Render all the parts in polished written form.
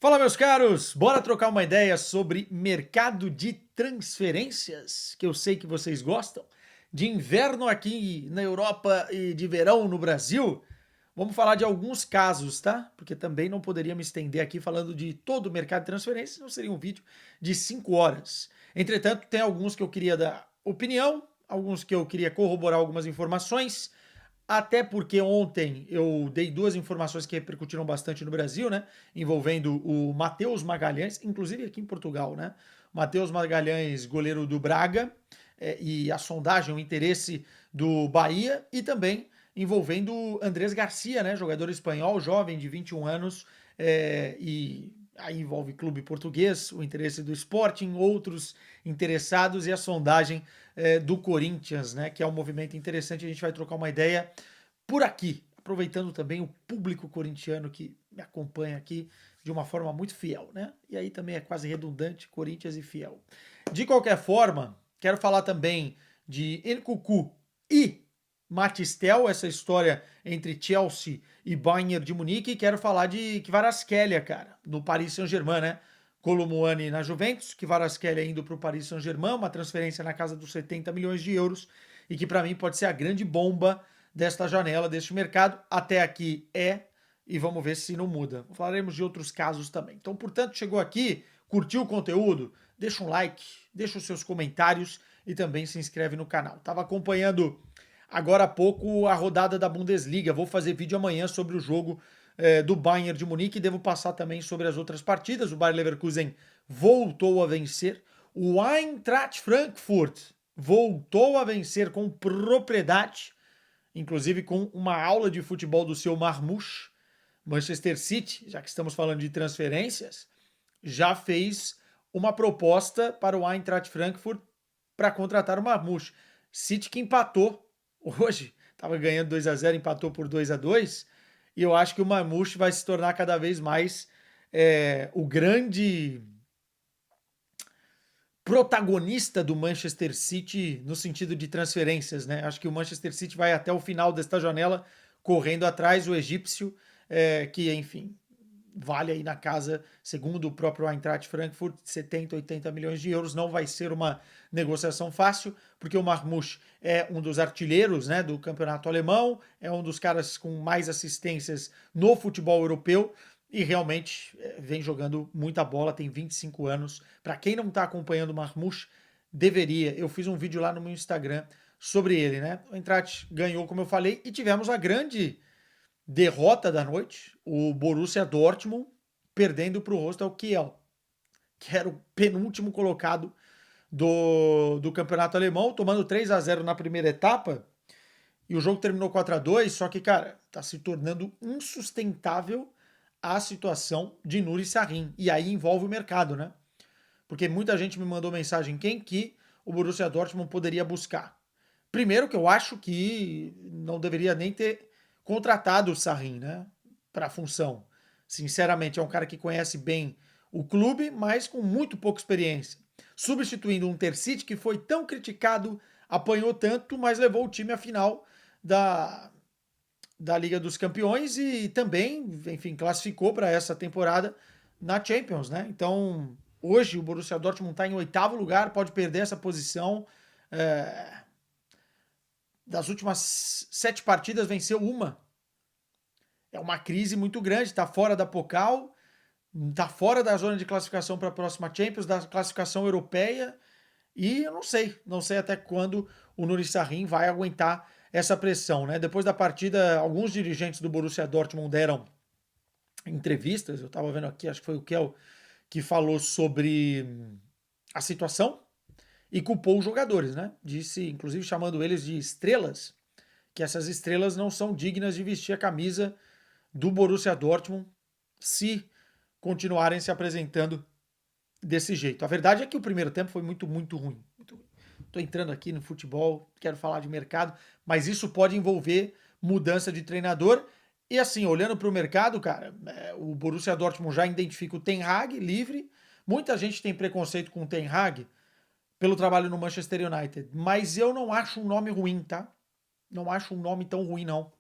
Fala, meus caros! Bora trocar uma ideia sobre mercado de transferências, que eu sei que vocês gostam, de inverno aqui na Europa e de verão no Brasil. Vamos falar de alguns casos, tá? Porque também não poderia me estender aqui falando de todo o mercado de transferências, não seria um vídeo de 5 horas. Entretanto, tem alguns que eu queria dar opinião, alguns que eu queria corroborar algumas informações, até porque ontem eu dei duas informações que repercutiram bastante no Brasil, né? Envolvendo o Matheus Magalhães, inclusive aqui em Portugal, né? Matheus Magalhães, goleiro do Braga, e a sondagem, o interesse do Bahia, e também envolvendo Andrés Garcia, né? Jogador espanhol, jovem de 21 anos, e aí envolve clube português, o interesse do Sporting, outros interessados e a sondagem do Corinthians, né? Que é um movimento interessante. A gente vai trocar uma ideia por aqui, aproveitando também o público corintiano que me acompanha aqui de uma forma muito fiel, né? E aí também é quase redundante, Corinthians e fiel. De qualquer forma, quero falar também de Nkunku e Matistel, essa história entre Chelsea e Bayern de Munique. E quero falar de Kvaratskhelia, cara, no Paris Saint-Germain, né? Colomouani na Juventus, Kvaratskhelia indo para o Paris Saint-Germain, uma transferência na casa dos 70 milhões de euros e que para mim pode ser a grande bomba desta janela, deste mercado. Até aqui e vamos ver se não muda. Falaremos de outros casos também. Então, portanto, chegou aqui, curtiu o conteúdo? Deixa um like, deixa os seus comentários e também se inscreve no canal. Estava acompanhando agora há pouco a rodada da Bundesliga. Vou fazer vídeo amanhã sobre o jogo do Bayern de Munique e devo passar também sobre as outras partidas. O Bayer Leverkusen voltou a vencer. O Eintracht Frankfurt voltou a vencer com propriedade, inclusive com uma aula de futebol do seu Marmouche. Manchester City, já que estamos falando de transferências, já fez uma proposta para o Eintracht Frankfurt para contratar o Marmouche. City que empatou hoje, estava ganhando 2-0, empatou por 2-2, e eu acho que o Marmouche vai se tornar cada vez mais o grande protagonista do Manchester City no sentido de transferências, né? Acho que o Manchester City vai até o final desta janela correndo atrás o egípcio, que, enfim, vale aí na casa, segundo o próprio Eintracht Frankfurt, 70, 80 milhões de euros. Não vai ser uma negociação fácil, porque o Marmouche é um dos artilheiros, né, do campeonato alemão, é um dos caras com mais assistências no futebol europeu, e realmente vem jogando muita bola, tem 25 anos. Para quem não está acompanhando o Marmouche, deveria. Eu fiz um vídeo lá no meu Instagram sobre ele, né? O Eintracht ganhou, como eu falei, e tivemos a grande derrota da noite, o Borussia Dortmund perdendo para o Hostel Kiel, que era o penúltimo colocado do campeonato alemão, tomando 3-0 na primeira etapa, e o jogo terminou 4-2. Só que, cara, tá se tornando insustentável a situação de Nuri Sahin. E aí envolve o mercado, né? Porque muita gente me mandou mensagem quem que o Borussia Dortmund poderia buscar. Primeiro que eu acho que não deveria nem ter contratado o Sahin, né, para a função. Sinceramente, é um cara que conhece bem o clube, mas com muito pouca experiência. Substituindo um Terzic que foi tão criticado, apanhou tanto, mas levou o time à final da, da Liga dos Campeões e também, enfim, classificou para essa temporada na Champions, né? Então, hoje o Borussia Dortmund está em oitavo lugar, pode perder essa posição. É, das últimas 7 partidas, venceu uma. É uma crise muito grande, está fora da Pokal, está fora da zona de classificação para a próxima Champions, da classificação europeia, e eu não sei até quando o Nuri Sahin vai aguentar essa pressão, né? Depois da partida, alguns dirigentes do Borussia Dortmund deram entrevistas, eu estava vendo aqui, acho que foi o Kel que falou sobre a situação e culpou os jogadores, né? Disse, inclusive chamando eles de estrelas, que essas estrelas não são dignas de vestir a camisa do Borussia Dortmund se continuarem se apresentando desse jeito. A verdade é que o primeiro tempo foi muito, muito ruim. Estou entrando aqui no futebol, quero falar de mercado, mas isso pode envolver mudança de treinador. E assim, olhando para o mercado, cara, o Borussia Dortmund já identifica o Ten Hag livre. Muita gente tem preconceito com o Ten Hag pelo trabalho no Manchester United, mas eu não acho um nome ruim, tá? Não acho um nome tão ruim, não.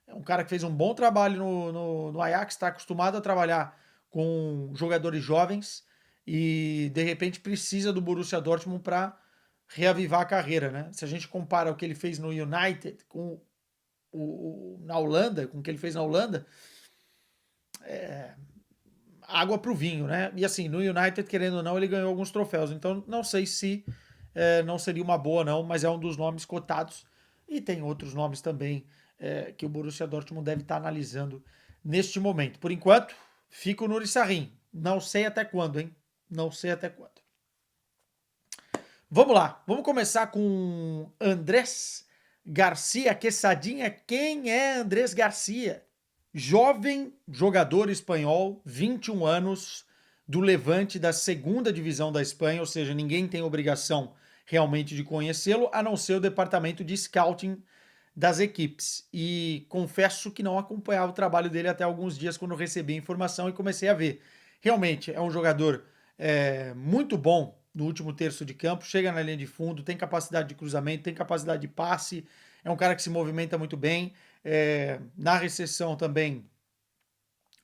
É um cara que fez um bom trabalho no Ajax, está acostumado a trabalhar com jogadores jovens e de repente precisa do Borussia Dortmund para reavivar a carreira, né? Se a gente compara o que ele fez no United com na Holanda, com o que ele fez na Holanda, água para o vinho, né? E assim, no United, querendo ou não, ele ganhou alguns troféus. Então, não sei se não seria uma boa, não, mas é um dos nomes cotados. E tem outros nomes também que o Borussia Dortmund deve estar analisando neste momento. Por enquanto, fico no Nuri Sahin. Não sei até quando, hein? Não sei até quando. Vamos lá, vamos começar com Andrés Garcia Quesadinha. Quem é Andrés Garcia? Jovem jogador espanhol, 21 anos, do Levante da segunda divisão da Espanha, ou seja, ninguém tem obrigação realmente de conhecê-lo, a não ser o departamento de scouting das equipes. E confesso que não acompanhava o trabalho dele até alguns dias quando recebi a informação e comecei a ver. Realmente é um jogador muito bom no último terço de campo, chega na linha de fundo, tem capacidade de cruzamento, tem capacidade de passe, é um cara que se movimenta muito bem, na recepção também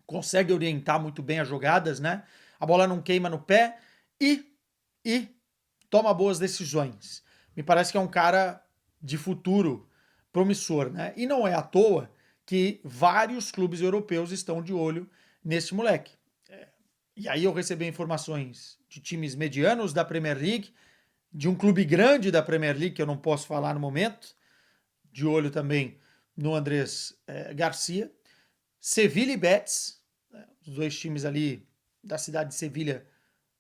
consegue orientar muito bem as jogadas, né? A bola não queima no pé e toma boas decisões. Me parece que é um cara de futuro promissor, né? E não é à toa que vários clubes europeus estão de olho nesse moleque. E aí eu recebi informações de times medianos da Premier League, de um clube grande da Premier League, que eu não posso falar no momento, de olho também no Andrés Garcia, Sevilla e Betis, né, os dois times ali da cidade de Sevilha,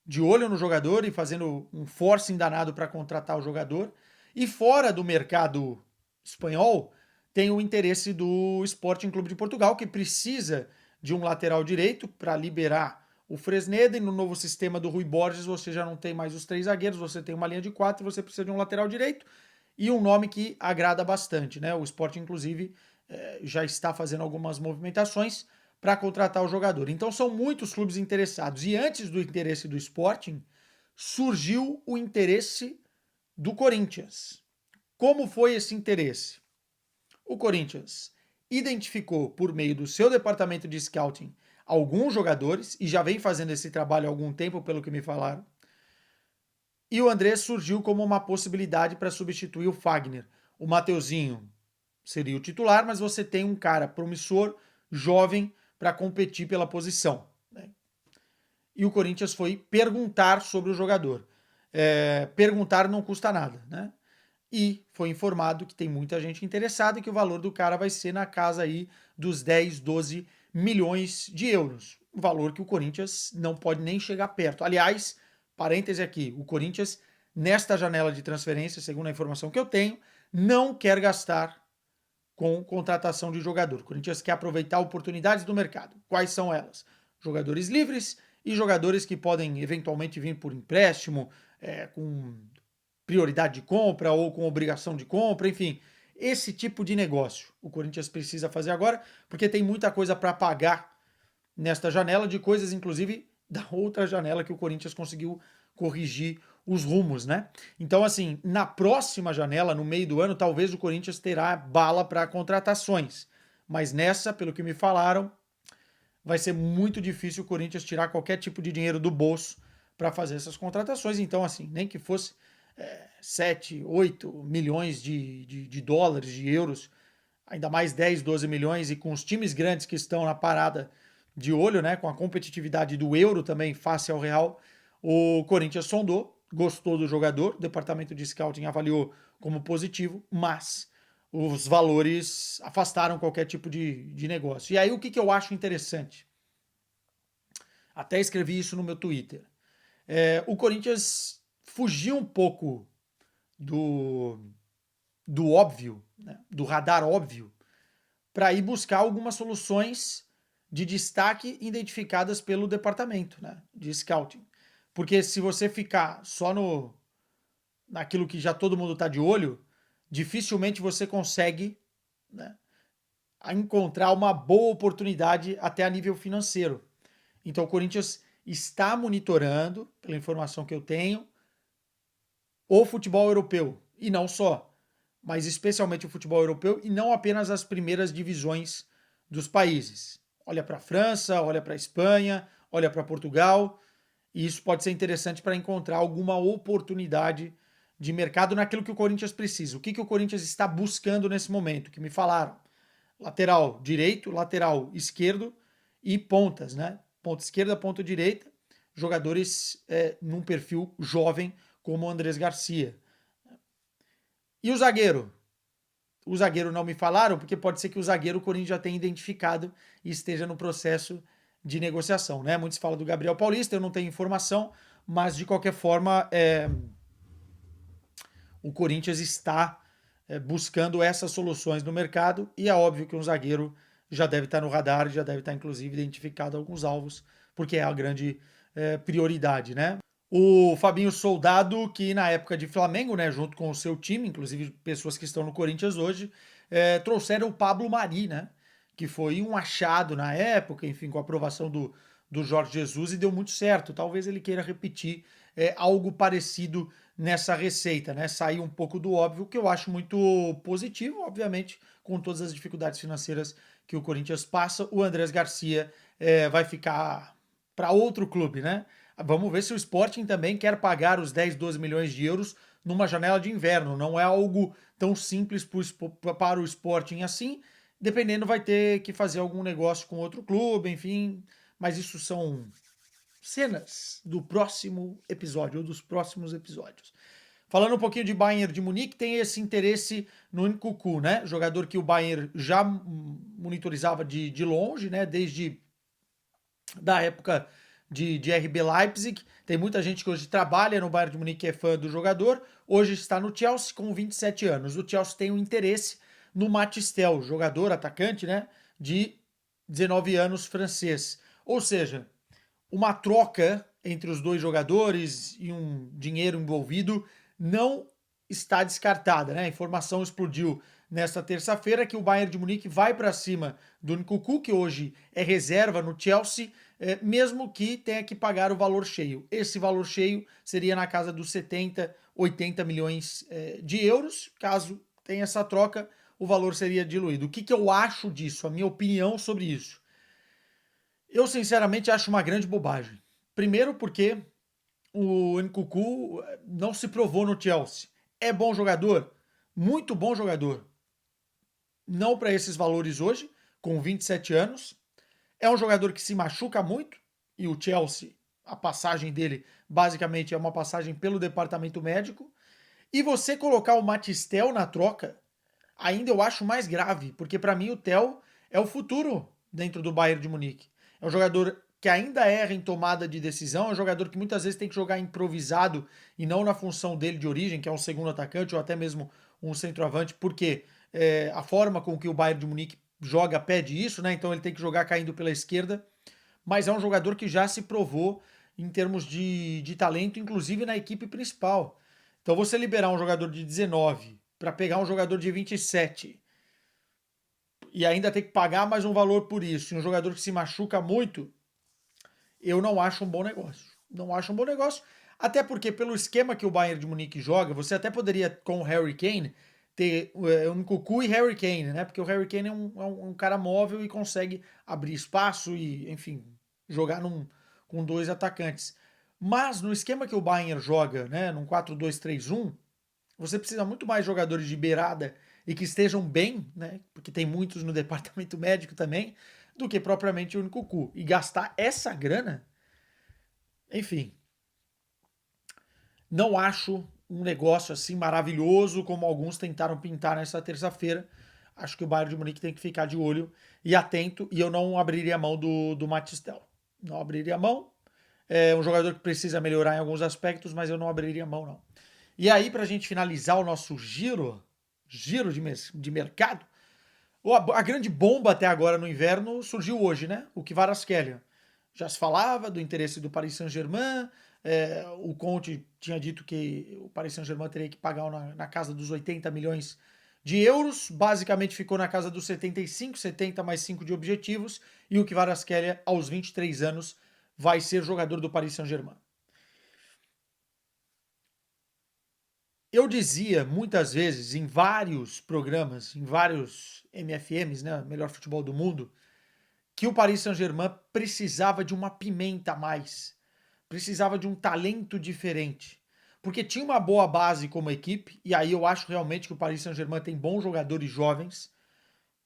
de olho no jogador e fazendo um forcing danado para contratar o jogador. E fora do mercado espanhol, tem o interesse do Sporting Clube de Portugal, que precisa de um lateral direito para liberar o Fresneda. E no novo sistema do Rui Borges, você já não tem mais os 3 zagueiros, você tem uma linha de 4, você precisa de um lateral direito. E um nome que agrada bastante, né? O Sporting, inclusive, já está fazendo algumas movimentações para contratar o jogador. Então são muitos clubes interessados. E antes do interesse do Sporting, surgiu o interesse do Corinthians. Como foi esse interesse? O Corinthians identificou, por meio do seu departamento de scouting, alguns jogadores, e já vem fazendo esse trabalho há algum tempo, pelo que me falaram. E o Andrés surgiu como uma possibilidade para substituir o Fagner. O Mateuzinho seria o titular, mas você tem um cara promissor, jovem, para competir pela posição. Né? E o Corinthians foi perguntar sobre o jogador. Perguntar não custa nada, né? E foi informado que tem muita gente interessada e que o valor do cara vai ser na casa aí dos 10, 12 milhões de euros. Um valor que o Corinthians não pode nem chegar perto. Aliás, parêntese aqui, o Corinthians, nesta janela de transferência, segundo a informação que eu tenho, não quer gastar com contratação de jogador. O Corinthians quer aproveitar oportunidades do mercado. Quais são elas? Jogadores livres e jogadores que podem eventualmente vir por empréstimo, com prioridade de compra ou com obrigação de compra, enfim. Esse tipo de negócio o Corinthians precisa fazer agora, porque tem muita coisa para pagar nesta janela, de coisas, inclusive, da outra janela que o Corinthians conseguiu corrigir os rumos, né? Então, assim, na próxima janela, no meio do ano, talvez o Corinthians terá bala para contratações. Mas nessa, pelo que me falaram, vai ser muito difícil o Corinthians tirar qualquer tipo de dinheiro do bolso para fazer essas contratações. Então, assim, nem que fosse 7, 8 milhões de dólares, de euros, ainda mais 10, 12 milhões, e com os times grandes que estão na parada de olho, né, com a competitividade do euro também face ao real, o Corinthians sondou, gostou do jogador, o departamento de scouting avaliou como positivo, mas os valores afastaram qualquer tipo de negócio. E aí o que eu acho interessante? Até escrevi isso no meu Twitter. O Corinthians fugiu um pouco do, do óbvio, né, do radar óbvio, para ir buscar algumas soluções de destaque identificadas pelo departamento, né, de scouting. Porque se você ficar só naquilo que já todo mundo está de olho, dificilmente você consegue, né, encontrar uma boa oportunidade até a nível financeiro. Então o Corinthians está monitorando, pela informação que eu tenho, o futebol europeu, e não só, mas especialmente o futebol europeu, e não apenas as primeiras divisões dos países. Olha para a França, olha para a Espanha, olha para Portugal, e isso pode ser interessante para encontrar alguma oportunidade de mercado naquilo que o Corinthians precisa. O que o Corinthians está buscando nesse momento? Que me falaram: lateral direito, lateral esquerdo e pontas, né? Ponta esquerda, ponta direita, jogadores num perfil jovem como o Andrés Garcia. E o zagueiro? O zagueiro não me falaram, porque pode ser que o zagueiro o Corinthians já tenha identificado e esteja no processo de negociação, né? Muitos falam do Gabriel Paulista, eu não tenho informação, mas de qualquer forma, o Corinthians está buscando essas soluções no mercado e é óbvio que um zagueiro já deve estar no radar, já deve estar inclusive identificado alguns alvos, porque é a grande prioridade, né? O Fabinho Soldado, que na época de Flamengo, né, junto com o seu time, inclusive pessoas que estão no Corinthians hoje, trouxeram o Pablo Mari, né, que foi um achado na época, enfim, com a aprovação do Jorge Jesus e deu muito certo. Talvez ele queira repetir algo parecido nessa receita, né, sair um pouco do óbvio, que eu acho muito positivo, obviamente, com todas as dificuldades financeiras que o Corinthians passa. O Andrés Garcia vai ficar para outro clube, né? Vamos ver se o Sporting também quer pagar os 10, 12 milhões de euros numa janela de inverno. Não é algo tão simples para o Sporting assim. Dependendo, vai ter que fazer algum negócio com outro clube, enfim. Mas isso são cenas do próximo episódio, ou dos próximos episódios. Falando um pouquinho de Bayern de Munique, tem esse interesse no Nkunku, né? Jogador que o Bayern já monitorizava de longe, né? Desde da época de RB Leipzig. Tem muita gente que hoje trabalha no Bayern de Munique que é fã do jogador. Hoje está no Chelsea com 27 anos. O Chelsea tem um interesse no Matistel, jogador, atacante, né? De 19 anos, francês. Ou seja, uma troca entre os dois jogadores e um dinheiro envolvido não está descartada, né? A informação explodiu nesta terça-feira que o Bayern de Munique vai para cima do Nkunku, que hoje é reserva no Chelsea, mesmo que tenha que pagar o valor cheio. Esse valor cheio seria na casa dos 70, 80 milhões de euros. Caso tenha essa troca, o valor seria diluído. O que eu acho disso? A minha opinião sobre isso? Eu, sinceramente, acho uma grande bobagem. Primeiro porque o Nkunku não se provou no Chelsea. É bom jogador? Muito bom jogador. Não para esses valores hoje, com 27 anos. É um jogador que se machuca muito, e o Chelsea, a passagem dele, basicamente é uma passagem pelo departamento médico. E você colocar o Matistel na troca, ainda eu acho mais grave, porque para mim o Tel é o futuro dentro do Bayern de Munique. É um jogador que ainda erra em tomada de decisão, é um jogador que muitas vezes tem que jogar improvisado e não na função dele de origem, que é um segundo atacante ou até mesmo um centroavante, porque a forma com que o Bayern de Munique joga pede isso, né? Então ele tem que jogar caindo pela esquerda, mas é um jogador que já se provou em termos de talento, inclusive na equipe principal. Então você liberar um jogador de 19 para pegar um jogador de 27 e ainda ter que pagar mais um valor por isso, e um jogador que se machuca muito, eu não acho um bom negócio. Não acho um bom negócio, até porque pelo esquema que o Bayern de Munique joga, você até poderia, com o Harry Kane, ter um Nkunku e Harry Kane, né? Porque o Harry Kane é um cara móvel e consegue abrir espaço e, enfim, jogar com dois atacantes. Mas no esquema que o Bayern joga, né, num 4-2-3-1, você precisa muito mais jogadores de beirada e que estejam bem, né? Porque tem muitos no departamento médico também, do que propriamente o Nkunku. E gastar essa grana, enfim, não acho um negócio assim maravilhoso como alguns tentaram pintar nessa terça-feira. Acho que o Bayern de Munique tem que ficar de olho e atento, e eu não abriria a mão do Matistel. Não abriria a mão. É um jogador que precisa melhorar em alguns aspectos, mas eu não abriria a mão, não. E aí, para a gente finalizar o nosso giro de mercado, a grande bomba até agora no inverno surgiu hoje, né? O Kvaratskhelia. Já se falava do interesse do Paris Saint-Germain, o Conte tinha dito que o Paris Saint-Germain teria que pagar na casa dos 80 milhões de euros, basicamente ficou na casa dos 75, 70 mais 5 de objetivos, e o Kvaratskhelia, aos 23 anos, vai ser jogador do Paris Saint-Germain. Eu dizia muitas vezes em vários programas, em vários MFMs, né, Melhor Futebol do Mundo, que o Paris Saint-Germain precisava de uma pimenta a mais, precisava de um talento diferente. Porque tinha uma boa base como equipe, e aí eu acho realmente que o Paris Saint-Germain tem bons jogadores jovens.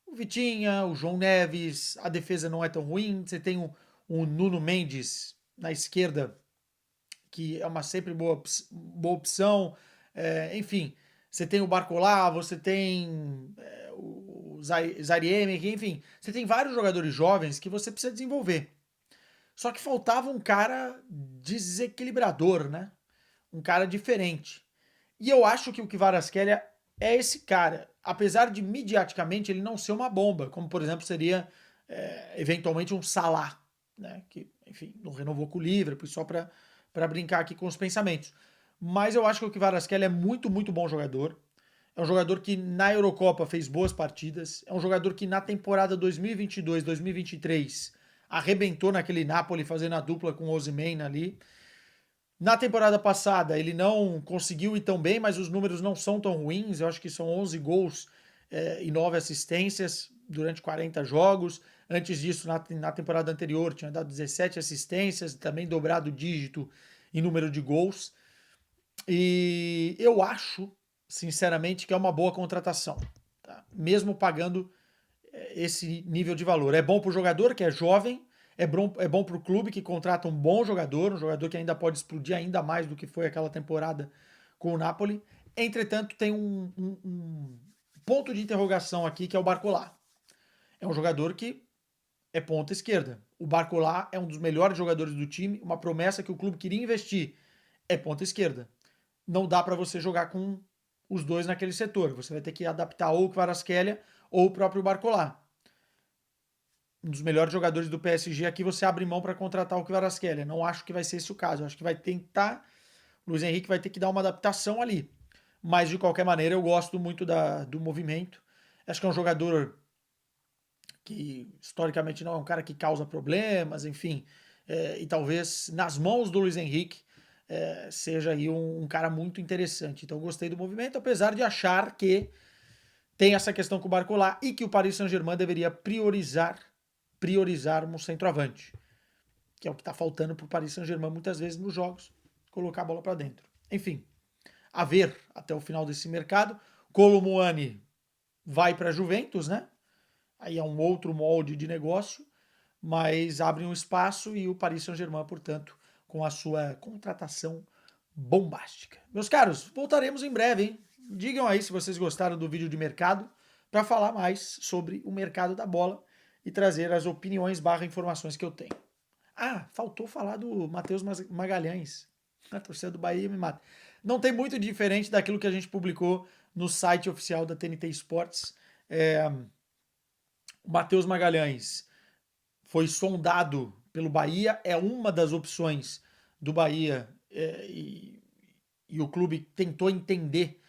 O Vitinha, o João Neves, a defesa não é tão ruim. Você tem o Nuno Mendes na esquerda, que é uma sempre boa opção. Enfim, você tem o Barcolá, você tem o Zarieme, enfim, você tem vários jogadores jovens que você precisa desenvolver. Só que faltava um cara desequilibrador, né? Um cara diferente. E eu acho que o Kvaratskhelia é esse cara, apesar de midiaticamente ele não ser uma bomba, como por exemplo seria eventualmente um Salah, né? Que, enfim, não renovou com o Liverpool, só para brincar aqui com os pensamentos. Mas eu acho que o Kvaratskhelia é muito, muito bom jogador. É um jogador que na Eurocopa fez boas partidas. É um jogador que na temporada 2022-2023 arrebentou naquele Napoli fazendo a dupla com o Osimhen ali. Na temporada passada ele não conseguiu ir tão bem, mas os números não são tão ruins. Eu acho que são 11 gols e 9 assistências durante 40 jogos. Antes disso, na temporada anterior, tinha dado 17 assistências, também dobrado o dígito em número de gols. E eu acho, sinceramente, que é uma boa contratação, tá? Mesmo pagando esse nível de valor. É bom para o jogador, que é jovem, é bom para o clube, que contrata um jogador que ainda pode explodir ainda mais do que foi aquela temporada com o Napoli. Entretanto, tem um ponto de interrogação aqui, que é o Barcolá. É um jogador que é ponta esquerda. O Barcolá é um dos melhores jogadores do time, uma promessa que o clube queria investir. É ponta esquerda. Não dá para você jogar com os dois naquele setor. Você vai ter que adaptar ou o Kvaratskhelia ou o próprio Barcolá. Um dos melhores jogadores do PSG aqui, você abre mão para contratar o Kvaratskhelia. Não acho que vai ser esse o caso. Acho que vai tentar. O Luiz Henrique vai ter que dar uma adaptação ali. Mas de qualquer maneira, eu gosto muito do movimento. Acho que é um jogador que historicamente não é um cara que causa problemas, enfim. E talvez nas mãos do Luiz Henrique seja aí um cara muito interessante. Então eu gostei do movimento, apesar de achar que tem essa questão com o Barcola e que o Paris Saint-Germain deveria priorizar um centroavante, que é o que está faltando para o Paris Saint-Germain muitas vezes nos jogos, colocar a bola para dentro. Enfim, a ver até o final desse mercado. Kolo Muani vai para a Juventus, né? Aí é um outro molde de negócio, mas abre um espaço e o Paris Saint-Germain, portanto, com a sua contratação bombástica. Meus caros, voltaremos em breve, hein? Digam aí se vocês gostaram do vídeo de mercado para falar mais sobre o mercado da bola e trazer as opiniões barra informações que eu tenho. Ah, faltou falar do Matheus Magalhães. A torcida do Bahia me mata. Não tem muito diferente daquilo que a gente publicou no site oficial da TNT Esportes. O Matheus Magalhães foi sondado pelo Bahia, é uma das opções do Bahia e o clube tentou entender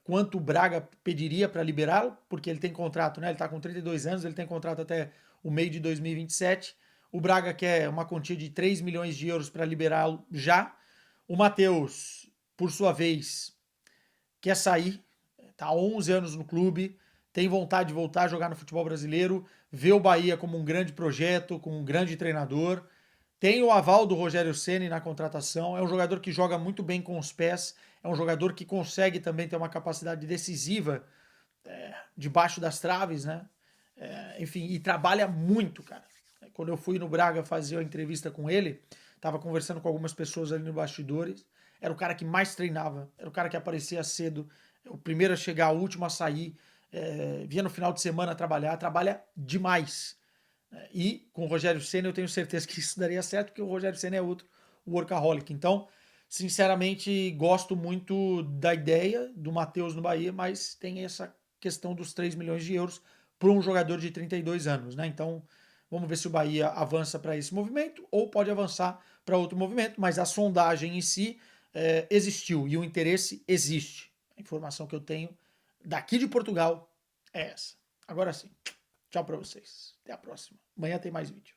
quanto o Braga pediria para liberá-lo, porque ele tem contrato, né? Ele está com 32 anos, ele tem contrato até o meio de 2027. O Braga quer uma quantia de 3 milhões de euros para liberá-lo já. O Matheus, por sua vez, quer sair, está há 11 anos no clube, tem vontade de voltar a jogar no futebol brasileiro, vê o Bahia como um grande projeto, com um grande treinador. Tem o aval do Rogério Ceni na contratação, é um jogador que joga muito bem com os pés, é um jogador que consegue também ter uma capacidade decisiva debaixo das traves, né? Enfim, e trabalha muito, cara. Quando eu fui no Braga fazer a entrevista com ele, tava conversando com algumas pessoas ali no bastidores, era o cara que mais treinava, era o cara que aparecia cedo, o primeiro a chegar, o último a sair, vinha no final de semana trabalhar, trabalha demais. E com o Rogério Ceni eu tenho certeza que isso daria certo, porque o Rogério Ceni é outro workaholic. Então, sinceramente, gosto muito da ideia do Matheus no Bahia, mas tem essa questão dos 3 milhões de euros para um jogador de 32 anos, né? Então, vamos ver se o Bahia avança para esse movimento ou pode avançar para outro movimento, mas a sondagem em si existiu e o interesse existe. A informação que eu tenho daqui de Portugal é essa. Agora sim. Tchau para vocês. Até a próxima. Amanhã tem mais vídeo.